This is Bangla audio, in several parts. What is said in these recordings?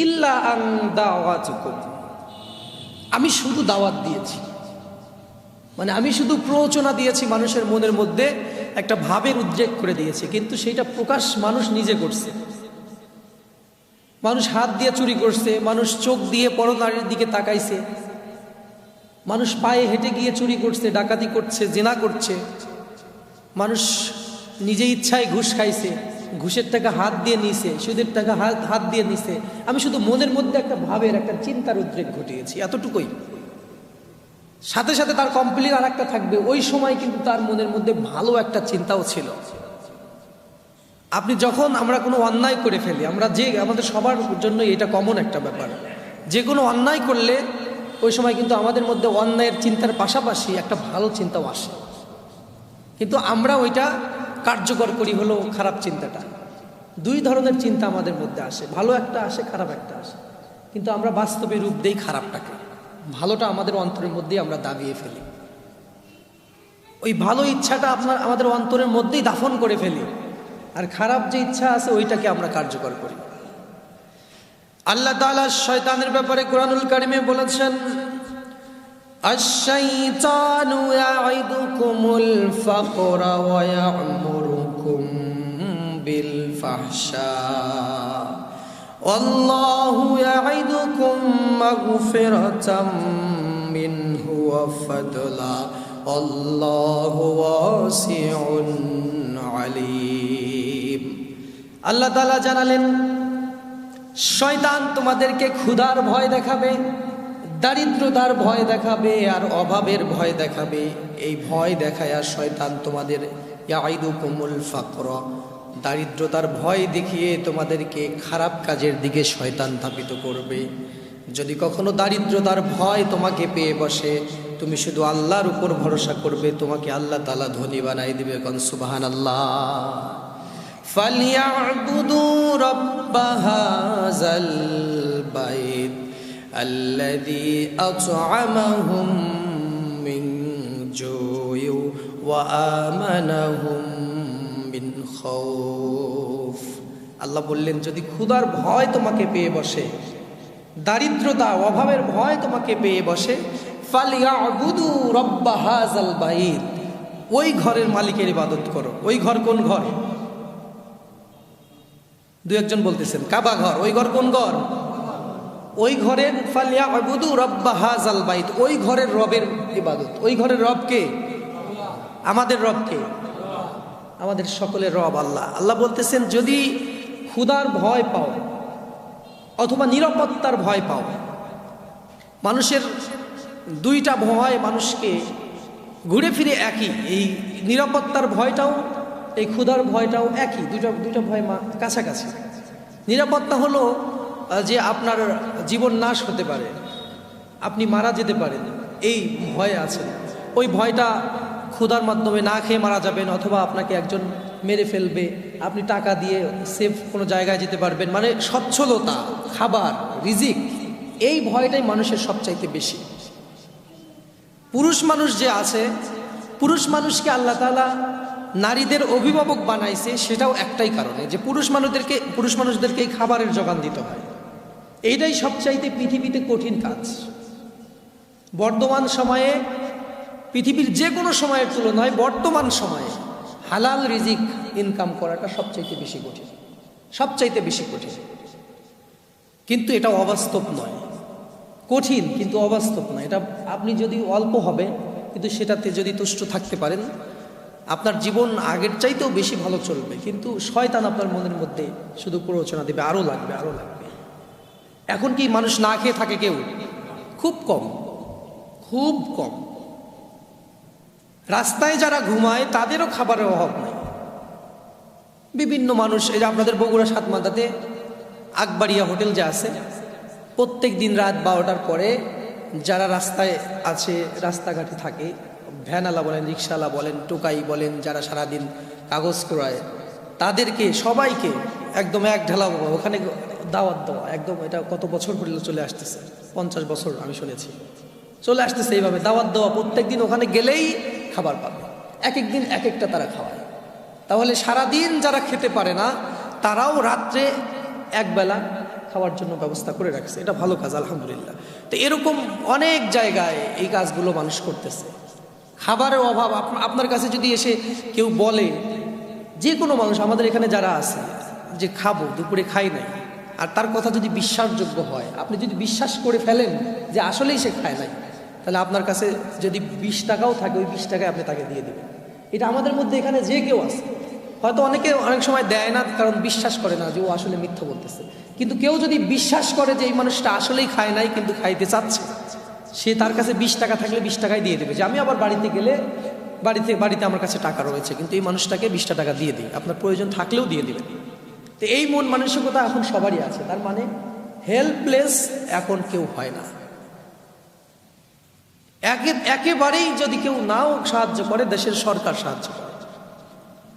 ইল্লা আন দাওয়াতুকুম, আমি শুধু দাওয়াত দিয়েছি, মানে আমি শুধু প্ররোচনা দিয়েছি, মানুষের মনের মধ্যে একটা ভাবের উদ্রেক করে দিয়েছি, কিন্তু সেইটা প্রকাশ মানুষ নিজে করছে। মানুষ হাত দিয়ে চুরি করছে, মানুষ চোখ দিয়ে পরনারীর দিকে তাকাইছে, মানুষ পায়ে হেঁটে গিয়ে চুরি করছে, ডাকাতি করছে, জিনা করছে, মানুষ নিজে ইচ্ছায় ঘুষ খাইছে, ঘুষের টাকা হাত দিয়ে নিছে, সুদের টাকা হাত দিয়ে নিছে। আমি শুধু মনের মধ্যে একটা ভাবের, একটা চিন্তার উদ্রেক ঘটিয়েছি, এতটুকুই। সাথে সাথে তার কমপ্লিট আর একটা থাকবে, ওই সময় কিন্তু তার মনের মধ্যে ভালো একটা চিন্তাও ছিল। আপনি যখন আমরা কোনো অন্যায় করে ফেলি, আমরা যে আমাদের সবার জন্য এটা কমন একটা ব্যাপার, যে কোনো অন্যায় করলে ওই সময় কিন্তু আমাদের মধ্যে অন্যায়ের চিন্তার পাশাপাশি একটা ভালো চিন্তাও আসে, কিন্তু আমরা ওইটা কার্যকর করি হলো খারাপ চিন্তাটা। দুই ধরনের চিন্তা আমাদের মধ্যে আসে, ভালো একটা আসে, খারাপ একটা আসে, কিন্তু আমরা বাস্তবে রূপ দেই খারাপটাকে, ভালোটা আমাদের অন্তরের মধ্যেই আমরা দাবিয়ে ফেলি, ওই ভালো ইচ্ছাটা আমাদের অন্তরের মধ্যেই দাফন করে ফেলি, আর খারাপ যে ইচ্ছা আছে ওইটাকে আমরা কার্যকর করি। আল্লাহ তাআলা শয়তানের ব্যাপারে কুরআনুল কারীমে বলেছেন, আশ-শাইতানু ইয়াইদুকুমুল ফাকরা ওয়া ইয়া'মুরুকুম বিল ফাহশা ওয়াল্লাহু ইয়াইদুকুম মাগফিরাতাম মিনহু ওয়া ফাদলা আল্লাহু ওয়াসিউন আলিম। আল্লাহ তাআলা জানালেন, শয়তান তোমাদেরকে ক্ষুধার ভয় দেখাবে, দারিদ্রতার ভয় দেখাবে, আর অভাবের ভয় দেখাবে। এই ভয় দেখায়া শয়তান তোমাদের ইয়াইদুকুমুল ফাকর, দারিদ্রতার ভয় দেখিয়ে তোমাদেরকে খারাপ কাজের দিকে শয়তান ধাবিত করবে। যদি কখনো দারিদ্রতার ভয় তোমাকে পেয়ে বসে, তুমি শুধু আল্লাহর উপর ভরসা করবে, তোমাকে আল্লাহ তাআলা ধনী বানাই দিবে। কোন সুবহানাল্লাহ। ফালিয়াবুদু রাব্ব হাযাল বাইত আল্লাযী আত'আমাহুম মিন জু'ইন ওয়া আমানাহুম মিন খাউফ। আল্লাহ বললেন, যদি ক্ষুধার ভয় তোমাকে পেয়ে বসে, দারিদ্রতা অভাবের ভয় তোমাকে পেয়ে বসে, ফালিয়াবুদু রাব্ব হাযাল বাইত, ওই ঘরের মালিকের ইবাদত করো। ওই ঘর কোন ঘর? দু একজন বলতেছেন কাবা ঘর। ওই ঘর কোন ঘর? ওই ঘরের ফালিয়াবুদু রাব্ব হাযাল বাইত, ওই ঘরের রবের ইবাদত। ওই ঘরের রব কে? আমাদের রব কে? আমাদের সকলের রব আল্লাহ। আল্লাহ বলতেছেন, যদি ক্ষুধার ভয় পাও অথবা নিরাপত্তার ভয় পাও, মানুষের দুইটা ভয় মানুষকে ঘুরে ফিরে একই, এই নিরাপত্তার ভয়টাও এই ক্ষুধার ভয়টাও একই, দুইটা ভয় কাছাকাছি। নিরাপত্তা হলো যে আপনার জীবন নাশ হতে পারে, আপনি মারা যেতে পারেন, এই ভয় আছে। ওই ভয়টা ক্ষুধার মাধ্যমে না খেয়ে মারা যাবেন, অথবা আপনাকে একজন মেরে ফেলবে, আপনি টাকা দিয়ে সেফ কোনো জায়গায় যেতে পারবেন, মানে সচ্ছলতা, খাবার, রিজিক, এই ভয়টাই মানুষের সবচাইতে বেশি। পুরুষ মানুষ যে আছে, পুরুষ মানুষকে আল্লাহ তাআলা নারীদের অভিভাবক বানাইছে, সেটাও একটাই কারণে, যে পুরুষ মানুষদেরকে এই খাবারের যোগান দিতে হয়। এইটাই সবচাইতে পৃথিবীতে কঠিন কাজ। বর্তমান সময়ে, পৃথিবীর যে কোনো সময়ের তুলনায় বর্তমান সময়ে হালাল রিজিক ইনকাম করাটা সবচাইতে বেশি কঠিন, সবচাইতে বেশি কঠিন। কিন্তু এটা অবাস্তব নয়, কঠিন কিন্তু অবাস্তব নয়। এটা আপনি যদি অল্প হবে, কিন্তু সেটাতে যদি তুষ্ট থাকতে পারেন, আপনার জীবন আগের চাইতেও বেশি ভালো চলবে। কিন্তু শয়তান আপনার মনের মধ্যে শুধু প্ররোচনা দেবে, আরও লাগবে, আরও লাগবে। এখন কি মানুষ না খেয়ে থাকে? কেউ? খুব কম, খুব কম। রাস্তায় যারা ঘুমায় তাদেরও খাবারের অভাব নাই। বিভিন্ন মানুষ, এই যে আপনাদের বগুড়া সাতমাথাতে আকবরিয়া হোটেল যে আছে, প্রত্যেক দিন রাত 12টার পরে যারা রাস্তায় আছে, রাস্তাঘাটে থাকে, ভ্যানওয়ালা বলেন, রিক্সাওয়ালা বলেন, টোকাই বলেন, যারা সারাদিন কাগজ কুড়ায়, তাদেরকে সবাইকে একদম এক ঢালা ওখানে দাওয়াত দেওয়া। একদম এটা কত বছর পর্যন্ত চলে আসতেছে, 50 বছর আমি শুনেছি চলে আসতেছে এইভাবে দাওয়াত দেওয়া। প্রত্যেক দিন ওখানে গেলেই খাবার পাবে, এক এক দিন এক একটা তারা খাওয়ায়। তাহলে সারাদিন যারা খেতে পারে না, তারাও রাত্রে একবেলা খাওয়ার জন্য ব্যবস্থা করে রাখছে, এটা ভালো কাজ আলহামদুলিল্লাহ। তো এরকম অনেক জায়গায় এই কাজগুলো মানুষ করতেছে। খাবারের অভাব, আপনার কাছে যদি এসে কেউ বলে, যে কোনো মানুষ আমাদের এখানে যারা আছে, যে খাবো, দুপুরে খাই নাই, আর তার কথা যদি বিশ্বাসযোগ্য হয়, আপনি যদি বিশ্বাস করে ফেলেন যে আসলেই সে খায় নাই, তাহলে আপনার কাছে যদি 20 টাকাও থাকে, ওই 20 টাকায় আপনি তাকে দিয়ে দেবেন। এটা আমাদের মধ্যে এখানে যে কেউ আছে, হয়তো অনেকে অনেক সময় দেয় না, কারণ বিশ্বাস করে না যে ও আসলে মিথ্যা বলতেছে। কিন্তু কেউ যদি বিশ্বাস করে যে এই মানুষটা আসলেই খায় নাই কিন্তু খাইতে চাচ্ছে, সে তার কাছে 20 টাকা থাকলে 20 টাকায় দিয়ে দেবে, যে আমি আবার বাড়িতে গেলে বাড়িতে আমার কাছে টাকা রয়েছে, কিন্তু এই মানুষটাকে 20টা টাকা দিয়ে দিই, আপনার প্রয়োজন থাকলেও দিয়ে দেবেন। তো এই মন মানসিকতা এখন সবারই আছে, তার মানে হেল্পলেস এখন কেউ হয় না। একেবারেই যদি কেউ নাও সাহায্য করে, দেশের সরকার সাহায্য করে,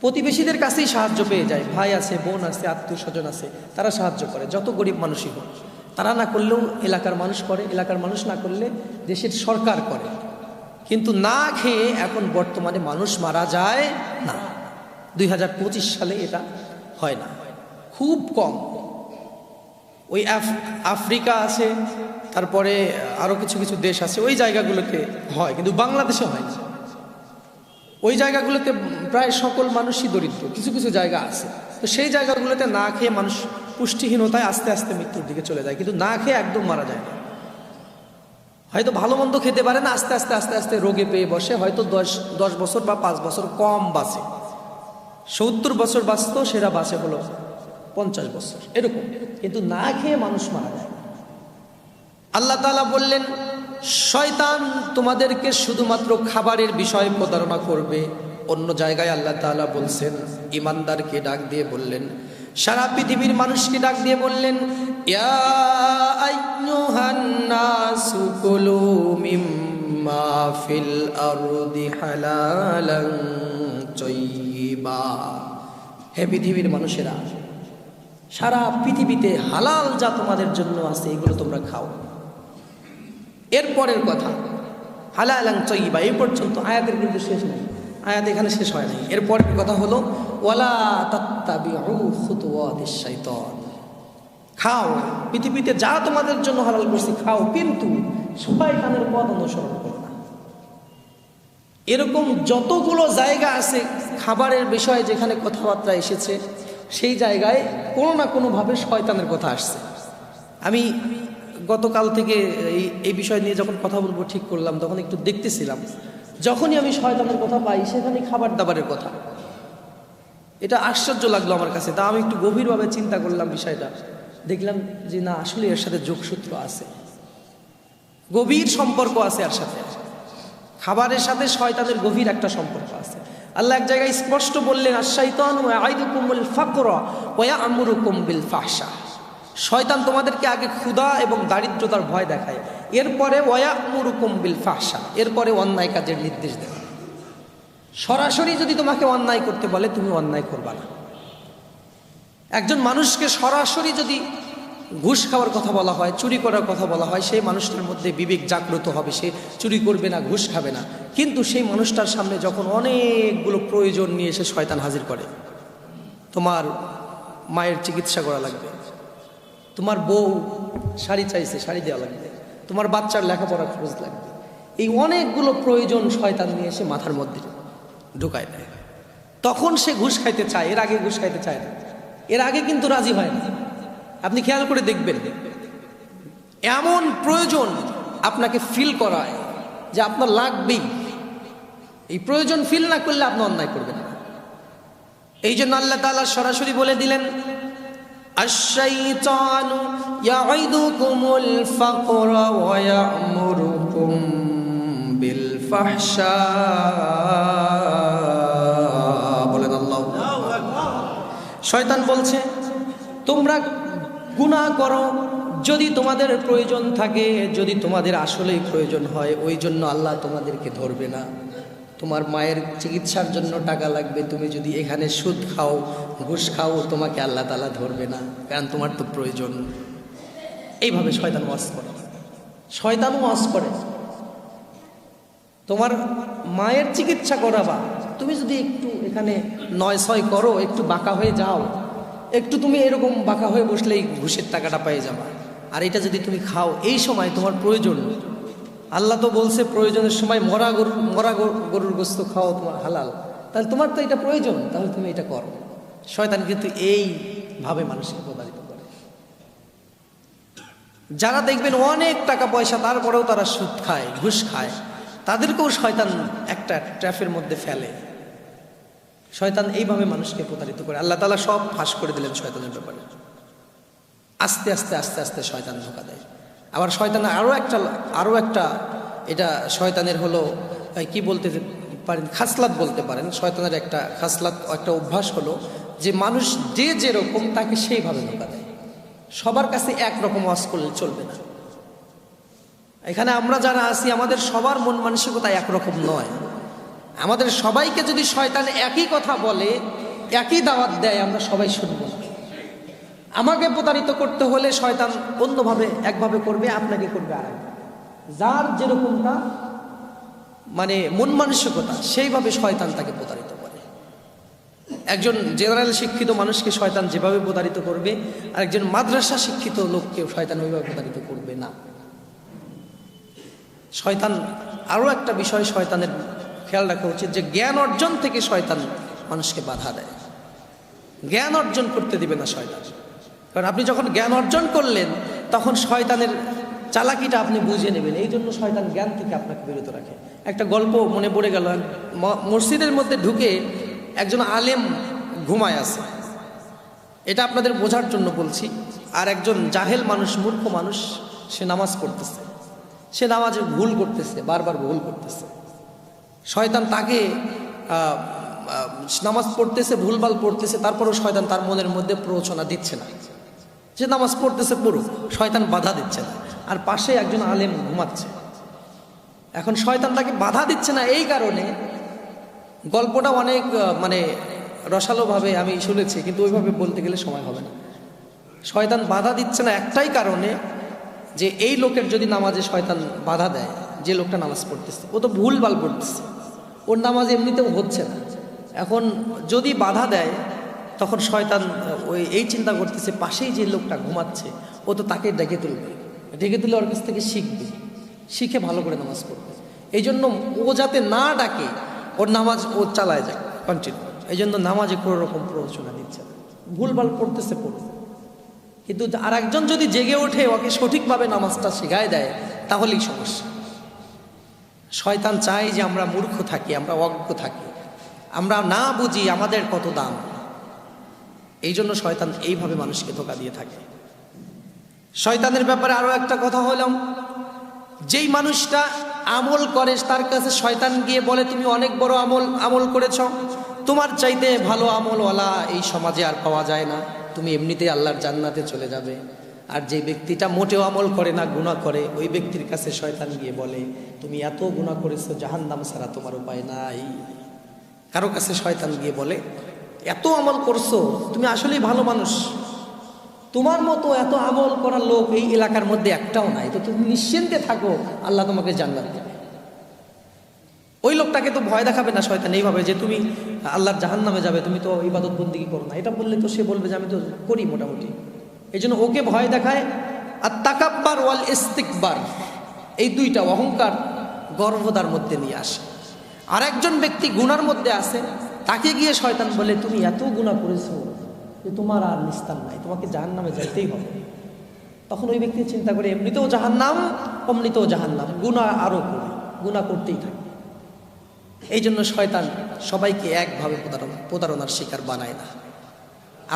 প্রতিবেশীদের কাছেই সাহায্য পেয়ে যায়, ভাই আছে, বোন আছে, আত্মীয় স্বজন আছে, তারা সাহায্য করে, যত গরিব মানুষই হোক। তারা না করলেও এলাকার মানুষ করে, এলাকার মানুষ না করলে দেশের সরকার করে। কিন্তু না খেয়ে এখন বর্তমানে মানুষ মারা যায় না। 2025 সালে এটা হয় না, খুব কম। ওই আফ্রিকা আছে, তারপরে আরো কিছু কিছু দেশ আছে, ওই জায়গাগুলোতে হয়, কিন্তু বাংলাদেশে হয় না। ওই জায়গাগুলোতে প্রায় সকল মানুষই দরিদ্র, কিছু কিছু জায়গা আছে, তো সেই জায়গাগুলোতে না খেয়ে মানুষ পুষ্টিহীনতায় আস্তে আস্তে মৃত্যুর দিকে চলে যায়, কিন্তু না খেয়ে একদম মারা যায় না। হয়তো ভালো মন্দ খেতে পারে না, আস্তে আস্তে আস্তে আস্তে রোগে পেয়ে বসে, হয়তো 10 বছর বা 5 বছর কম বাঁচে। 70 বছর বাঁচত, সেটা বাঁচে হলো 50 বছর, এরকম। কিন্তু না খেয়ে মানুষ মারা যায়। আল্লাহ তাআলা বললেন, শয়তান তোমাদেরকে শুধুমাত্র খাবারের বিষয়ে প্রতারণা করবে। অন্য জায়গায় আল্লাহ তাআলা বলছেন, ঈমানদারকে ডাক দিয়ে বললেন, সারা পৃথিবীর মানুষকে ডাক দিয়ে বললেন, ইয়া আইয়ুহান নাসু কুলু মিম্মা ফিল আরদি হালালান তাইয়্যিবা। হে পৃথিবীর মানুষেরা, সারা পৃথিবীতে হালাল যা তোমাদের জন্য আছে এগুলো তোমরা খাও। এরপরের কথা হালালান তাইয়্যিবা, এই পর্যন্ত আয়াতের কিন্তু শেষ নেই, আয়াত এখানে শেষ হয় নাই। এরপরের কথা হলো ওয়ালা তাত্তাবিউ খুতুওয়াতিশ শাইতান, খাও, পৃথিবীতে যা তোমাদের জন্য হালাল করছি খাও, কিন্তু শয়তানের পথ অনুসরণ করো না। এরকম যতগুলো জায়গা আছে খাবারের বিষয়ে যেখানে কথাবার্তা এসেছে, সেই জায়গায় কোনো না কোনোভাবে শয়তানের কথা আসছে। আমি গতকাল থেকে এই বিষয় নিয়ে যখন কথা বলবো ঠিক করলাম, তখন একটু দেখতেছিলাম, যখনই আমি শয়তানের কথা পাই সেখানে খাবার দাবারের কথা। এটা আশ্চর্য লাগলো আমার কাছে। তা আমি একটু গভীরভাবে চিন্তা করলাম বিষয়টা, দেখলাম যে না, আসলে এর সাথে যোগসূত্র আছে, গভীর সম্পর্ক আছে এর সাথে। খাবারের সাথে শয়তানের গভীর একটা সম্পর্ক আছে। আল্লাহ এক জায়গায় স্পষ্ট বললেন, আশ-শাইতানু ইয়াইদুকুমুল ফাকরা ওয়া ইয়া'মুরুকুম বিল ফাহশা। শয়তান তোমাদেরকে আগে ক্ষুধা এবং দারিদ্রতার ভয় দেখায়, এরপরে ওয়া ইয়া'মুরুকুম বিল ফাহশা, এরপরে অন্যায় কাজের নির্দেশ দেয়। সরাসরি যদি তোমাকে অন্যায় করতে বলে তুমি অন্যায় করবা না। একজন মানুষকে সরাসরি যদি ঘুষ খাওয়ার কথা বলা হয়, চুরি করার কথা বলা হয়, সেই মানুষটার মধ্যে বিবেক জাগ্রত হবে, সে চুরি করবে না, ঘুষ খাবে না। কিন্তু সেই মানুষটার সামনে যখন অনেকগুলো প্রয়োজন নিয়ে এসে শয়তান হাজির করে, তোমার মায়ের চিকিৎসা করা লাগবে, তোমার বউ শাড়ি চাইছে, শাড়ি দেওয়া লাগবে, তোমার বাচ্চার লেখাপড়া খরচ লাগবে, এই অনেকগুলো প্রয়োজন শয়তান নিয়ে এসে মাথার মধ্যে ঢুকায় দেয়। তখন সে ঘুষ খাইতে চায়, এর আগে ঘুষ খাইতে চায় না, এর আগে কিন্তু রাজি হয় না। আপনি খেয়াল করে দেখবেন, এমন প্রয়োজন আপনাকে ফিল করায় যে আপনার লাগবেই। এই প্রয়োজন ফিল না করলে আপনি অন্যায় করবেন না। এই জন্য আল্লাহ তাআলা সরাসরি বলে দিলেন, আশ-শাইতানু ইয়াইদুকুমুল ফাকরা ওয়া ইয়া'মুরুকুম বিল ফাহশা। বলেন আল্লাহু আকবার। শয়তান বলছে তোমরা গুনাহ করো, যদি তোমাদের প্রয়োজন থাকে, যদি তোমাদের আসলেই প্রয়োজন হয়, ওই জন্য আল্লাহ তোমাদেরকে ধরবে না। তোমার মায়ের চিকিৎসার জন্য টাকা লাগবে, তুমি যদি এখানে সুদ খাও, ঘুষ খাও, তোমাকে আল্লাহ তাআলা ধরবে না, কারণ তোমার তো প্রয়োজন। এইভাবে শয়তান ওয়াজ করে, শয়তানও ওয়াজ করে। তোমার মায়ের চিকিৎসা করাবা, তুমি যদি একটু এখানে 9-6 করো, একটু বাঁকা হয়ে যাও, একটু তুমি এরকম বাঁকা হয়ে বসলেই ঘুষের টাকাটা পেয়ে যাবা। আর এটা যদি তুমি খাও এই সময় তোমার প্রয়োজন, আল্লাহ তো বলছে প্রয়োজনের সময় মরা গরুর গোস্ত খাও তোমার হালাল, তাহলে তোমার তো এটা প্রয়োজন, তাহলে তুমি এটা করো। শয়তান কিন্তু এইভাবে মানুষকে প্রতারিত করে। যারা দেখবেন অনেক টাকা পয়সা তারপরেও তারা সুদ খায়, ঘুষ খায়, তাদেরকেও শয়তান একটা ট্র্যাপের মধ্যে ফেলে। শয়তান এইভাবে মানুষকে প্রতারিত করে। আল্লাহ তাআলা সব ফাঁস করে দিলেন শয়তানের ব্যাপারে। আস্তে আস্তে আস্তে আস্তে শয়তান ধোঁকা দেয়। আবার শয়তানের আরও একটা এটা শয়তানের হলো কি বলতে পারেন, খাসলাত বলতে পারেন। শয়তানের একটা খাসলাত, একটা অভ্যাস হলো যে মানুষ যে যেরকম তাকে সেইভাবে ধোঁকা দেয়। সবার কাছে একরকম ওয়াজ করলে চলবে না। এখানে আমরা যারা আছি আমাদের সবার মন মানসিকতা একরকম নয়। আমাদের সবাইকে যদি শয়তান একই কথা বলে, একই দাওয়াত দেয়, আমরা সবাই শুনবো না। আমাকে প্রতারিত করতে হলে শয়তান অন্যভাবে একভাবে করবে, আপনাকে করবে আরেক। যার যেরকমটা মানে মন মানসিকতা, সেইভাবে শয়তান তাকে প্রতারিত করে। একজন জেনারেল শিক্ষিত মানুষকে শয়তান যেভাবে প্রতারিত করবে, আর একজন মাদ্রাসা শিক্ষিত লোককে শয়তান ওইভাবে প্রতারিত করবে না। শয়তান আরও একটা বিষয় শয়তানের খেয়াল রাখা উচিত যে জ্ঞান অর্জন থেকে শয়তান মানুষকে বাধা দেয়। জ্ঞান অর্জন করতে দিবে না শয়তান। কারণ আপনি যখন জ্ঞান অর্জন করলেন তখন শয়তানের চালাকিটা আপনি বুঝে নেবেন। এই জন্য শয়তান জ্ঞান থেকে আপনাকে বিরত রাখে। একটা গল্প মনে পড়ে গেল, মসজিদের মধ্যে ঢুকে একজন আলেম ঘুমায় আছে। এটা আপনাদের বোঝার জন্য বলছি। আর একজন জাহেল মানুষ, মূর্খ মানুষ, সে নামাজ পড়তেছে। সে নামাজে ভুল করতেছে, বারবার ভুল করতেছে। শয়তান তাকে নামাজ পড়তেছে, ভুলভাল পড়তেছে, তারপরেও শয়তান তার মনের মধ্যে প্ররোচনা দিচ্ছে না যে নামাজ পড়তেছে পড়ুক। শয়তান বাধা দিচ্ছে না। আর পাশে একজন আলেম ঘুমাচ্ছে। এখন শয়তান তাকে বাধা দিচ্ছে না এই কারণে, গল্পটা অনেক মানে রসালোভাবে আমি শুনেছি, কিন্তু ওইভাবে বলতে গেলে সময় হবে না। শয়তান বাধা দিচ্ছে না একটাই কারণে, যে এই লোকের যদি নামাজে শয়তান বাধা দেয়, যে লোকটা নামাজ পড়তেছে ও তো ভুলভাল পড়তেছে, ওর নামাজ এমনিতেও হচ্ছে না। এখন যদি বাধা দেয় তখন শয়তান এই চিন্তা করতেছে পাশেই যে লোকটা ঘুমাচ্ছে ও তো তাকে ডেকে তুলে ওর কাছ থেকে শিখবে, শিখে ভালো করে নামাজ পড়বে। এই জন্য ও যাতে না ডাকে, ওর নামাজ ও চালায় যায় কন্টিনিউ। এই জন্য নামাজে কোনো রকম প্ররোচনা দিচ্ছে না, ভুলভাল পড়তেছে পড়বে। কিন্তু আর একজন যদি জেগে ওঠে, ওকে সঠিকভাবে নামাজটা শেখায় দেয়, তাহলেই সমস্যা। শয়তান চায় যে আমরা মূর্খ থাকি, আমরা অজ্ঞ থাকি, আমরা না বুঝি আমাদের কত দাম। এই জন্য শয়তান এইভাবে মানুষকে ধোঁকা দিয়ে থাকে। শয়তানের ব্যাপারে আরো একটা কথা হলাম, যেই মানুষটা আমল করে তার কাছে শয়তান গিয়ে বলে তুমি অনেক বড় আমল করেছ, তোমার চাইতে ভালো আমলওয়ালা এই সমাজে আর পাওয়া যায় না, তুমি এমনিতেই আল্লাহর জান্নাতে চলে যাবে। আর যে ব্যক্তিটা মোটেও আমল করে না, গুনাহ করে, ওই ব্যক্তির কাছে শয়তান গিয়ে বলে তুমি এত গুনাহ করেছো, জাহান্নাম ছাড়া তোমার উপায় নাই। কারো কাছে শয়তান গিয়ে বলে এত আমল করছো, তুমি আসলেই ভালো মানুষ, তোমার মতো এত আমল করার লোক এই এলাকার মধ্যে একটাও নাই, তো তুমি নিশ্চিন্তে থাকো, আল্লাহ তোমাকে জান্নাত দেবে। ওই লোকটাকে তো ভয় দেখাবে না শয়তান এইভাবে যে তুমি আল্লাহর জাহান্নামে যাবে, তুমি তো ইবাদত বন্দেগী করো না। এটা বললে তো সে বলবে যে আমি তো করি মোটামুটি। এই জন্য ওকে ভয় দেখায়। আর তাকাব্বার ওয়াল ইস্তিকবার, এই দুইটা অহংকার গর্বতার মধ্যে নিয়ে আসে। আর একজন ব্যক্তি গুনার মধ্যে আছে, তাকে গিয়ে শয়তান বলে তুমি এত গুনাহ করেছো যে তোমার আর নিস্তার নাই, তোমাকে জাহান্নামে যাইতেই হবে। তখন ওই ব্যক্তি চিন্তা করে এমনিতেও জাহান্নাম, অমনিতেও জাহান্নাম, গুনাহ আরো করে, গুনাহ করতেই থাকে। এই জন্য শয়তান সবাইকে একভাবে প্রতারণার শিকার বানায় না।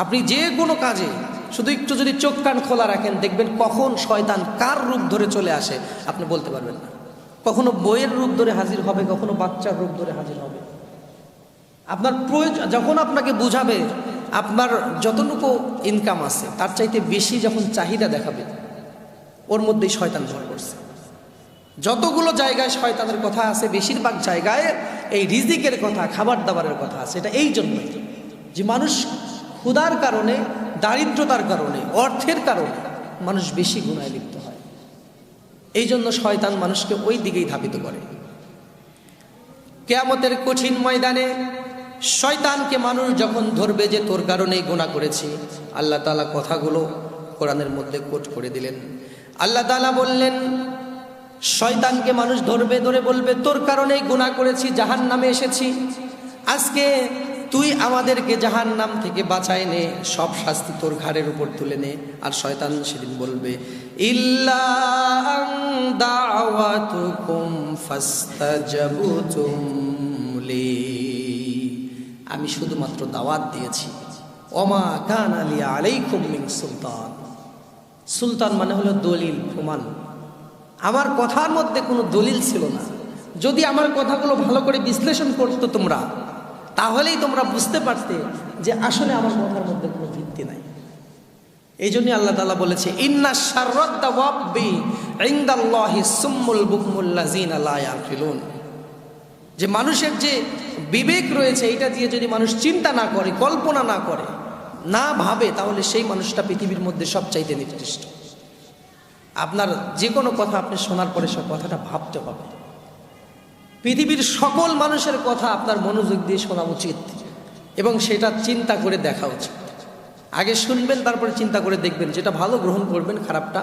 আপনি যে কোনো কাজে শুধু একটু যদি চোখ কান খোলা রাখেন, দেখবেন কখন শয়তান কার রূপ ধরে চলে আসে আপনি বলতে পারবেন না। কখনো বইয়ের রূপ ধরে হাজির হবে, কখনো বাচ্চার রূপ ধরে হাজির হবে। আপনার প্রয়োজন যখন আপনাকে বুঝাবে, আপনার যতটুকু ইনকাম আছে তার চাইতে বেশি যখন চাহিদা দেখাবে, ওর মধ্যেই শয়তান ধরে পড়ছে। যতগুলো জায়গায় শয়তানের কথা আছে, বেশিরভাগ জায়গায় এই রিজিকের কথা, খাবার দাবারের কথা আছে। এটা এই জন্যই যে মানুষ ক্ষুধার কারণে, দারিদ্রতার কারণে, অর্থের কারণে মানুষ বেশি গুনাহে লিপ্ত হয়। এই জন্য শয়তান মানুষকে ওই দিকেই ধাবিত করে। কিয়ামতের কঠিন ময়দানে শয়তানকে মানুষ যখন ধরবে যে তোর কারণেই গুনাহ করেছি, আল্লাহ তাআলা কথাগুলো কোরআনের মধ্যে কোট করে দিলেন। আল্লাহ তাআলা বললেন, শয়তানকে মানুষ ধরবে, ধরে বলবে তোর কারণেই গুনাহ করেছি, জাহান্নামে এসেছি, আজকে তুই আমাদেরকে জাহান্নাম থেকে বাঁচায় নে, সব শাস্তি তোর ঘাড়ের উপর তুলে নে। আর শয়তান সেদিন বলবে, ইল্লা আন দাওয়াতুকুম ফাস্তাজাবতুম লি, আমি শুধুমাত্র দাওয়াত দিয়েছি, ওমা কানা লি আলাইকুম মিন সুলতান। সুলতান মানে হলো দলিল, প্রমাণ। আমার কথার মধ্যে কোনো দলিল ছিল না। যদি আমার কথাগুলো ভালো করে বিশ্লেষণ করতো তোমরা, তাহলেই তোমরা বুঝতে পারতে যে আসলে আমার কথার মধ্যে কোনো ভিত্তি নাই। এই জন্যই আল্লাহ তাআলা বলেছে, ইন্না শাররাদ দাওয়াবি ইনদাল্লাহি সুম্মুল বুকমুল লাযিনা লা ইয়াকিলুন, যে মানুষের যে বিবেক রয়েছে এটা দিয়ে যদি মানুষ চিন্তা না করে, কল্পনা না করে, না ভাবে, তাহলে সেই মানুষটা পৃথিবীর মধ্যে সবচাইতে নিকৃষ্ট। আপনার যে কোনো কথা আপনি শোনার পরে সব কথাটা ভাবতে হবে। পৃথিবীর সকল মানুষের কথা আপনার মনোযোগ দিয়ে শোনা উচিত এবং সেটা চিন্তা করে দেখা উচিত। আগে শুনবেন, তারপরে চিন্তা করে দেখবেন, যেটা ভালো গ্রহণ করবেন, খারাপটা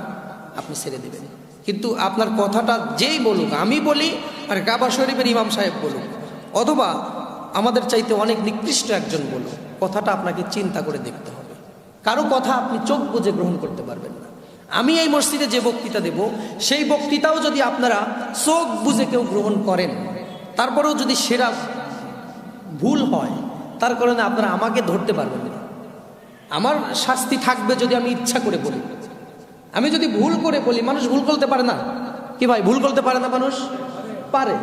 আপনি ছেড়ে দেবেন। কিন্তু আপনার কথাটা যেই বলুক, আমি বলি আর কাবা শরীফের ইমাম সাহেব বলুক, অথবা আমাদের চাইতে অনেক নিকৃষ্ট একজন বলুক, কথাটা আপনাকে চিন্তা করে দেখতে হবে। কারো কথা আপনি চোখ বুজে গ্রহণ করতে পারবেন না। আমি এই মসজিদে যে বক্তৃতা দেব, সেই বক্তৃতাও যদি আপনারা চোখ বুজে কেউ গ্রহণ করেন, তারপরেও যদি সেরা ভুল হয়, তার কারণে আপনারা আমাকে ধরতে পারবেন না। আমার শাস্তি থাকবে যদি আমি ইচ্ছা করে বলি। আমি যদি ভুল করে বলি, মানুষ ভুল করতে পারে না কি ভাই? ভুল করতে পারে না মানুষ? পারে।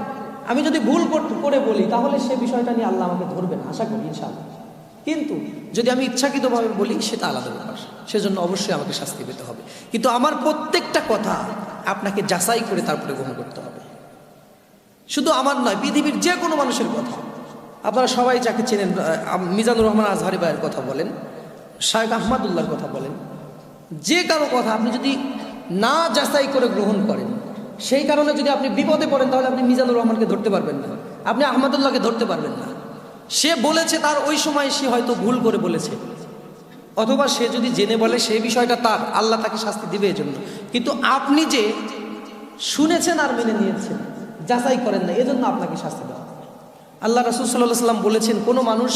আমি যদি ভুল করে বলি, তাহলে সে বিষয়টা নিয়ে আল্লাহ আমাকে ধরবেন, আশা করি ইনশাআল্লাহ। কিন্তু যদি আমি ইচ্ছাকৃতভাবে বলি, সেটা আলাদা ব্যাপার, সেজন্য অবশ্যই আমাকে শাস্তি পেতে হবে। কিন্তু আমার প্রত্যেকটা কথা আপনাকে যাচাই করে তারপরে গ্রহণ করতে হবে। শুধু আমার নয়, পৃথিবীর যে কোনো মানুষের কথা। আপনারা সবাই যাকে চেনেন, মিজানুর রহমান আজহারি ভাইয়ের কথা বলেন, শায়েখ আহমদুল্লাহর কথা বলেন, যে কারো কথা আপনি যদি না যাচাই করে গ্রহণ করেন, সেই কারণে যদি আপনি বিপদে পড়েন, তাহলে আপনি মিজানুর রহমানকে ধরতে পারবেন না, আপনি আহমদুল্লাহকে ধরতে পারবেন না। সে বলেছে, তার ওই সময় সে হয়তো ভুল করে বলেছে, অথবা সে যদি জেনে বলে, সেই বিষয়টা তার, আল্লাহ তাকে শাস্তি দিবে এই জন্য। কিন্তু আপনি যে শুনেছেন আর মেনে নিয়েছেন, যাচাই করেন না, এজন্য আপনাকে শাস্তি দেওয়া। আল্লাহ রাসূল সাল্লাল্লাহু আলাইহি ওয়াসাল্লাম বলেছেন, কোনো মানুষ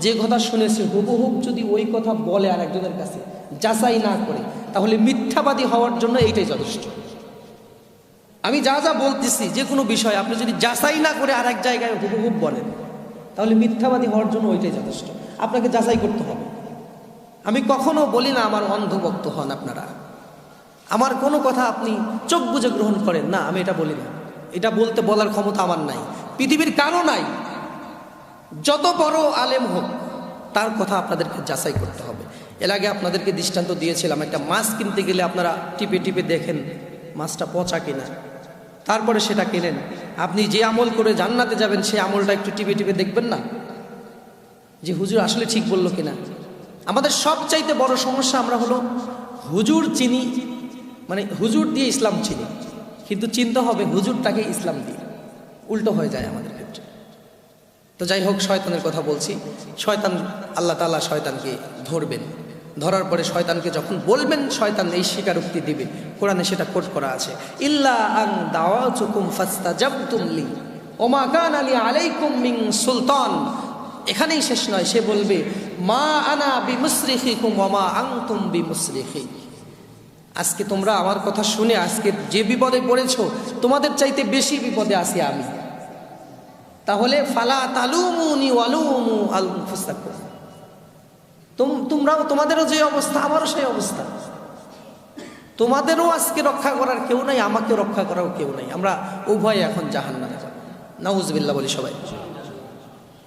যে কথা শুনেছে হুবহু যদি ওই কথা বলে আর একজনের কাছে, যাচাই না করে, তাহলে মিথ্যাবাদী হওয়ার জন্য এইটাই যথেষ্ট। আমি যা যা বলতেছি, যে কোনো বিষয় আপনি যদি যাচাই না করে আর এক জায়গায় হুবহু বলেন, তাহলে মিথ্যাবাদী হওয়ার জন্য ওইটাই যথেষ্ট। আপনাকে যাচাই করতে হবে। আমি কখনো বলি না আমার অন্ধভক্ত হন আপনারা, আমার কোনো কথা আপনি চোখ বুজে গ্রহণ করেন না, আমি এটা বলি না। এটা বলার ক্ষমতা আমার নাই, পৃথিবীর কারো নাই। যত বড় আলেম হোক, তার কথা আপনাদেরকে যাচাই করতে হবে। এর আগে আপনাদেরকে দৃষ্টান্ত দিয়েছিলাম, একটা মাছ কিনতে গেলে আপনারা টিপে টিপে দেখেন মাছটা পচা কিনা, তারপরে সেটা কেনেন। আপনি যে আমল করে জান্নাতে যাবেন, সেই আমলটা একটু টিপে টিপে দেখবেন না যে হুজুর আসলে ঠিক বললো কিনা। আমাদের সবচাইতে বড় সমস্যা আমরা হলো হুজুর চিনি, মানে হুজুর দিয়ে ইসলাম চিনি, কিন্তু চিনতে হবে হুজুরটাকে ইসলাম দিয়ে। উল্টো হয়ে যায় আমাদের ক্ষেত্রে। তো যাই হোক, শয়তানের কথা বলছি। শয়তান, আল্লাহ তাআলা শয়তানকে ধরবেন, ধরার পরে শয়তানকে যখন বলবেন, শয়তান এই স্বীকারোক্তি দিবে। কোরআনে সেটা কোট করা আছে, ইল্লা আন দাওয়াতুকুম ফাস্তাজাবতুম লি ওমা কানা লি আলাইকুম মিন সুলতান। এখানেই শেষ নয়, সে বলবে মা আনা বিমুসরিখিকুম ওয়া মা আনতুম বিমুসরিখি। আজকে তোমরা আমার কথা শুনে আজকে যে বিপদে পড়েছো, তোমাদের চাইতে বেশি বিপদে আছি আমি। তাহলে ফালা তালুমুনি ওয়ালুমু আনফুসাকুম, তোমরাও, তোমাদেরও যে অবস্থা আমারও সেই অবস্থা। তোমাদেরও আজকে রক্ষা করার কেউ নাই, আমাকে রক্ষা করার কেউ নাই। আমরা উভয়ে এখন জাহান্নামে যাব, নাউজুবিল্লাহ বলি সবাই।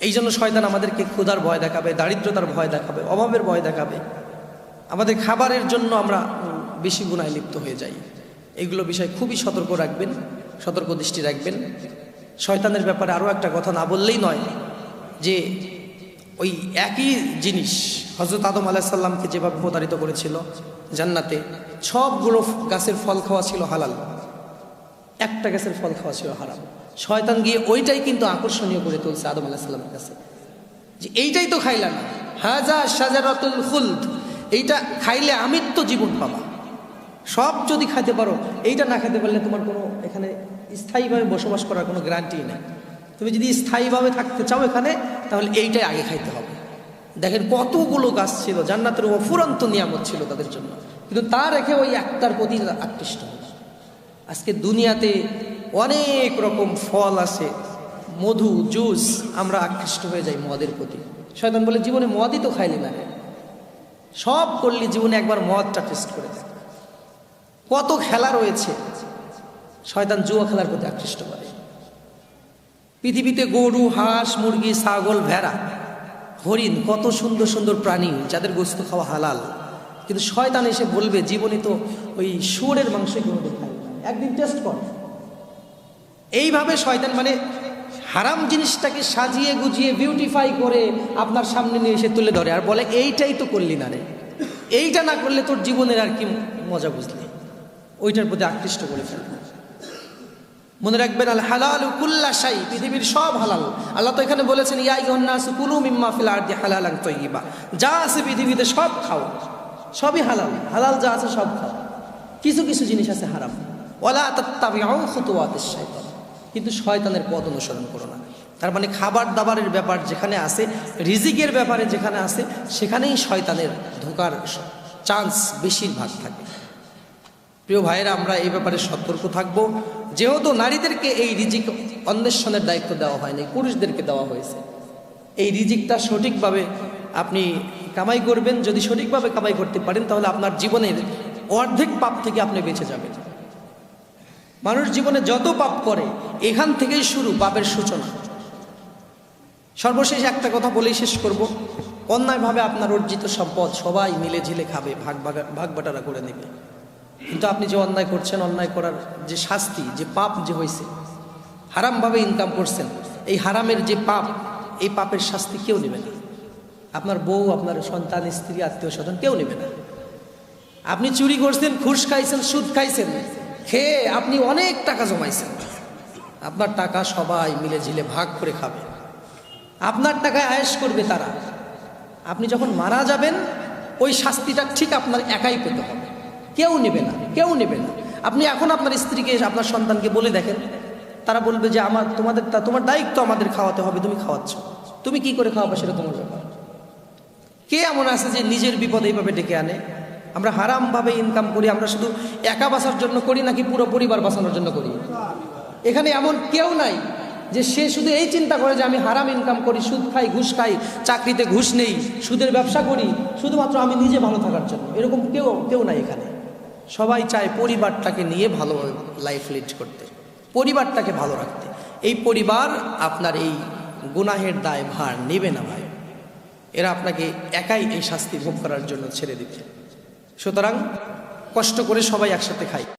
এই জন্য শয়তান আমাদেরকে ক্ষুধার ভয় দেখাবে, দারিদ্রতার ভয় দেখাবে, অভাবের ভয় দেখাবে, আমাদের খাবারের জন্য আমরা বেশি গুনাহে লিপ্ত হয়ে যাই। এইগুলো বিষয় খুবই সতর্ক রাখবেন, সতর্ক দৃষ্টি রাখবেন। শয়তানের ব্যাপারে আরও একটা কথা না বললেই নয়, যে ওই একই জিনিস হযরত আদম আলাইহিস সালামকে যেভাবে প্রতারিত করেছিল জান্নাতে, সবগুলো গাছের ফল খাওয়া ছিল হালাল, একটা গাছের ফল খাওয়া ছিল হারাম। শয়তান গিয়ে ওইটাই কিন্তু আকর্ষণীয় করে তুলছে আদম আলাইহিস সালামের কাছে। যে এইটাই তো খাইলা না, হাজা শাজারাতুল খুলদ, এইটা খাইলে আমৃত্য জীবন পাবা। সব যদি খাইতে পারো, এইটা না খাইতে পারলে তোমার কোনো এখানে স্থায়ীভাবে বসবাস করার কোনো গ্যারান্টি নেই। তুমি যদি স্থায়ীভাবে থাকতে চাও এখানে, তাহলে এইটাই আগে খাইতে হবে। দেখেন কতগুলো গাছ ছিল, জান্নাতের অফুরন্ত নিয়ামত ছিল তাদের জন্য, কিন্তু তা রেখে ওই একটার প্রতি আকৃষ্ট হল। আজকে দুনিয়াতে অনেক রকম ফল আছে, মধু, জুস, আমরা আকৃষ্ট হয়ে যাই মদের প্রতি। শয়তান বলে জীবনে মদই তো খাইলি না রে, সব করলি জীবনে একবার মদটা টেস্ট করে দেখ। কত খেলা রয়েছে, শয়তান জুয়া খেলার প্রতি আকৃষ্ট করে। পৃথিবীতে গরু, হাঁস, মুরগি, ছাগল, ভেড়া, হরিণ, কত সুন্দর সুন্দর প্রাণী যাদের গোস্ত খাওয়া হালাল, কিন্তু শয়তান এসে বলবে জীবনে তো ওই শুয়োরের মাংস কোনোদিন খাই, একদিন টেস্ট কর। এইভাবে শয়তান মানে হারাম জিনিসটাকে সাজিয়ে গুজিয়ে বিউটিফাই করে আপনার সামনে নিয়ে এসে তুলে ধরে, আর বলে এইটাই তো করলি না রে, এইটা না করলে তোর জীবনের আর কি মজা বুঝলি, ওইটার প্রতি আকৃষ্ট করে ফেলবে। মনে রাখবেন, আল হালালু কুল্লা শাই, পৃথিবীর সব হালাল। আল্লাহ তো এখানে বলেছেন ইয়া আইয়ুহান নাসু কুলু মিম্মা ফিল আরদি হালালান তাইয়্যিবা, যা আছে পৃথিবীতে সব খাও, সবই হালাল, হালাল যা আছে সব খাও। কিছু কিছু জিনিস আছে হারাম। ওয়ালা তাত্তাবিউ খুতুওয়াতিশ শাইতান, কিন্তু শয়তানের পথ অনুসরণ করো না। তার মানে খাবার দাবারের ব্যাপার যেখানে আছে, রিজিকের ব্যাপারে যেখানে আছে, সেখানেই শয়তানের ঢোকার চান্স বেশিরভাগ থাকে। প্রিয় ভাইয়েরা, আমরা এই ব্যাপারে সতর্ক থাকব। যেহেতু নারীদেরকে এই রিজিক অন্বেষণের দায়িত্ব দেওয়া হয়নি, পুরুষদেরকে দেওয়া হয়েছে। এই রিজিকটা সঠিকভাবে আপনি কামাই করবেন, যদি সঠিকভাবে কামাই করতে পারেন তাহলে আপনার জীবনের অর্ধেক পাপ থেকে আপনি বেঁচে যাবেন। মানুষ জীবনে যত পাপ করে এখান থেকেই শুরু পাপের সূচনা। সর্বশেষ একটা কথা বলেই শেষ করব, অন্যায়ভাবে আপনার অর্জিত সম্পদ সবাই মিলে ঝিলে খাবে, ভাগ বাটারা করে নেবে, কিন্তু আপনি যে অন্যায় করছেন, অন্যায় করার যে শাস্তি, যে পাপ যে হয়েছে, হারামভাবে ইনকাম করছেন, এই হারামের যে পাপ, এই পাপের শাস্তি কেউ নেবে না। আপনার বউ, আপনার সন্তান, স্ত্রী, আত্মীয় স্বজন কেউ নেবে না। আপনি চুরি করছেন, ঘুষ খাইছেন, সুদ খাইছেন, খেয়ে আপনি অনেক টাকা জমাইছেন, আপনার টাকা সবাই মিলে ঝিলে ভাগ করে খাবে, আপনার টাকায় আয়েশ করবে তারা। আপনি যখন মারা যাবেন, ওই শাস্তিটা ঠিক আপনার একাই পেতে হবে, কেউ নেবে না, কেউ নেবে না। আপনি এখন আপনার স্ত্রীকে, আপনার সন্তানকে বলে দেখেন, তারা বলবে যে তোমার দায়িত্ব আমাদের খাওয়াতে হবে, তুমি খাওয়াচ্ছ, তুমি কি করে খাওয়াবে সেটা তোমার ব্যাপার। কে এমন আছে যে নিজের বিপদ এইভাবে ডেকে আনে? আমরা হারামভাবে ইনকাম করি, আমরা শুধু একা বাঁচার জন্য করি নাকি পুরো পরিবার বাঁচানোর জন্য করি? এখানে এমন কেউ নাই যে সে শুধু এই চিন্তা করে যে আমি হারাম ইনকাম করি, সুদ খাই, ঘুষ খাই, চাকরিতে ঘুষ নেই, সুদের ব্যবসা করি শুধুমাত্র আমি নিজে ভালো থাকার জন্য। এরকম কেউ নাই এখানে। সবাই চায় পরিবারটাকে নিয়ে ভালো লাইফ লিড করতে, পরিবারটাকে ভালো রাখতে। এই পরিবার আপনার এই গুনাহের দায় ভার নেবে না ভাই, এরা আপনাকে একাই এই শাস্তি ভোগ করার জন্য ছেড়ে দিচ্ছে। সুতরাং কষ্ট করে সবাই একসাথে খাই।